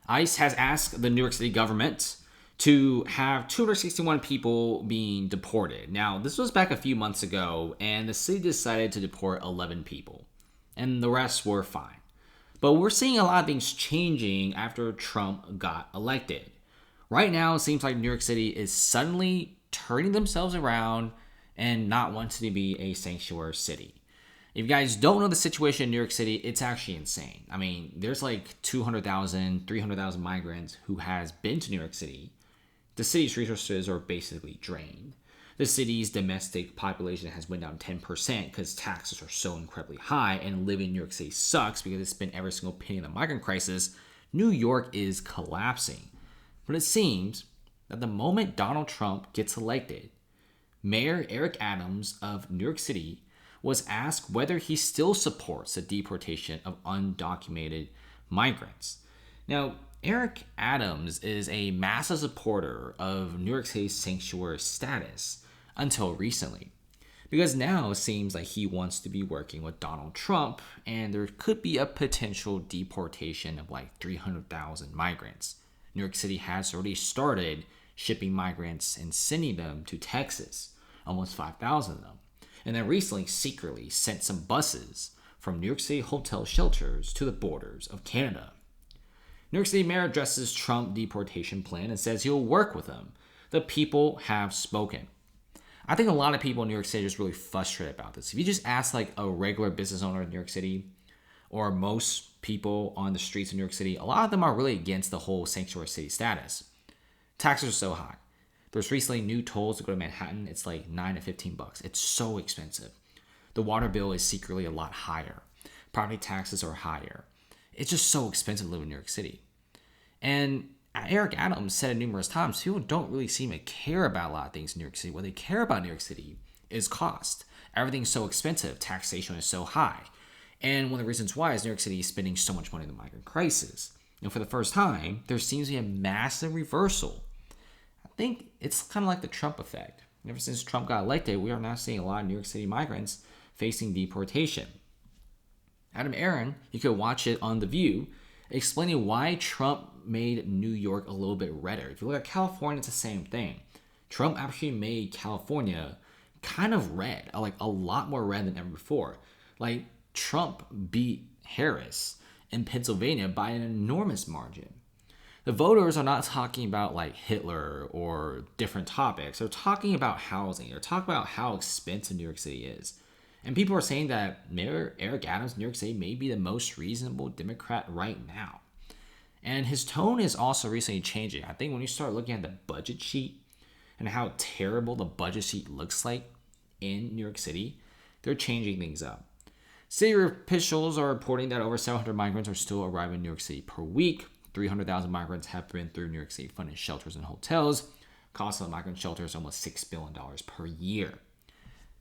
ICE has asked the New York City government to have 261 people being deported. Now, this was back a few months ago, and the city decided to deport 11 people, and the rest were fine. But we're seeing a lot of things changing after Trump got elected. Right now, it seems like New York City is suddenly turning themselves around and not wanting to be a sanctuary city. If you guys don't know the situation in New York City, it's actually insane. I mean, there's like 200,000, 300,000 migrants who has been to New York City. The city's resources are basically drained. The city's domestic population has went down 10% because taxes are so incredibly high, and living in New York City sucks because it's spent every single penny in the migrant crisis. New York is collapsing. But it seems that the moment Donald Trump gets elected, Mayor Eric Adams of New York City was asked whether he still supports the deportation of undocumented migrants. Now, Eric Adams is a massive supporter of New York City's sanctuary status until recently, because now it seems like he wants to be working with Donald Trump, and there could be a potential deportation of like 300,000 migrants. New York City has already started shipping migrants and sending them to Texas, almost 5,000 of them. And then recently secretly sent some buses from New York City hotel shelters to the borders of Canada. New York City mayor addresses Trump deportation plan and says he'll work with them. The people have spoken. I think a lot of people in New York City are just really frustrated about this. If you just ask like a regular business owner in New York City, or most people on the streets of New York City, a lot of them are really against the whole sanctuary city status. Taxes are so high. There's recently new tolls to go to Manhattan. It's like $9 to $15. It's so expensive. The water bill is secretly a lot higher. Property taxes are higher. It's just so expensive to live in New York City. And Eric Adams said it numerous times, people don't really seem to care about a lot of things in New York City. What they care about in New York City is cost. Everything's so expensive. Taxation is so high. And one of the reasons why is New York City is spending so much money in the migrant crisis. And for the first time, there seems to be a massive reversal. I think it's kind of like the Trump effect. Ever since Trump got elected, we are now seeing a lot of New York City migrants facing deportation. Adam Aaron, you could watch it on The View, explaining why Trump made New York a little bit redder. If you look at California, it's the same thing. Trump actually made California kind of red, like a lot more red than ever before. Like, Trump beat Harris in Pennsylvania by an enormous margin. The voters are not talking about like Hitler or different topics. They're talking about housing. They're talking about how expensive New York City is. And people are saying that Mayor Eric Adams of New York City may be the most reasonable Democrat right now. And his tone is also recently changing. I think when you start looking at the budget sheet and how terrible the budget sheet looks like in New York City, they're changing things up. City officials are reporting that over 700 migrants are still arriving in New York City per week. 300,000 migrants have been through New York City funded shelters and hotels. Cost of the migrant shelter is almost $6 billion per year.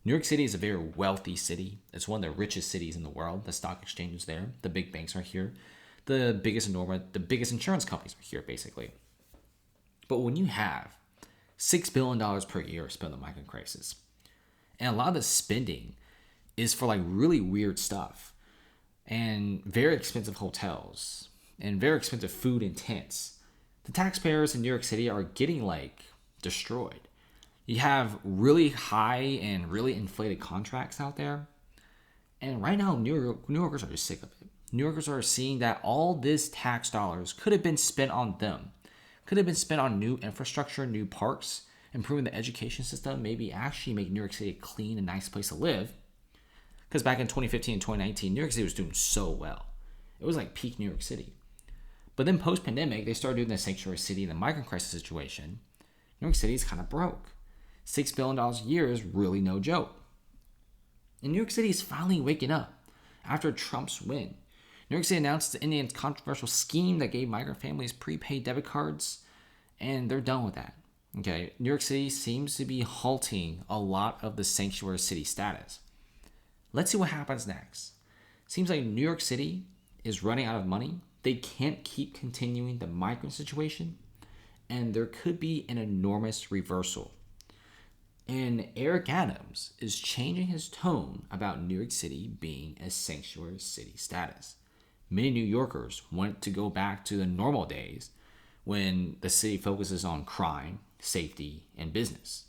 New York City is a very wealthy city. It's one of the richest cities in the world. The stock exchange is there. The big banks are here. The biggest insurance companies are here, basically. But when you have $6 billion per year spent on the migrant crisis, and a lot of the spending is for like really weird stuff, and very expensive hotels, and very expensive food and tents, the taxpayers in New York City are getting like destroyed. You have really high and really inflated contracts out there. And right now, New Yorkers are just sick of it. New Yorkers are seeing that all this tax dollars could have been spent on them. Could have been spent on new infrastructure, new parks, improving the education system, maybe actually make New York City a clean and nice place to live. Because back in 2015 and 2019, New York City was doing so well. It was like peak New York City. But then post-pandemic, they started doing the sanctuary city and the migrant crisis situation. New York City is kind of broke. $6 billion a year is really no joke. And New York City is finally waking up after Trump's win. New York City announced the Indians' controversial scheme that gave migrant families prepaid debit cards, and they're done with that. Okay, New York City seems to be halting a lot of the sanctuary city status. Let's see what happens next. Seems like New York City is running out of money. They can't keep continuing the migrant situation, and there could be an enormous reversal. And Eric Adams is changing his tone about New York City being a sanctuary city status. Many New Yorkers want to go back to the normal days when the city focuses on crime, safety, and business.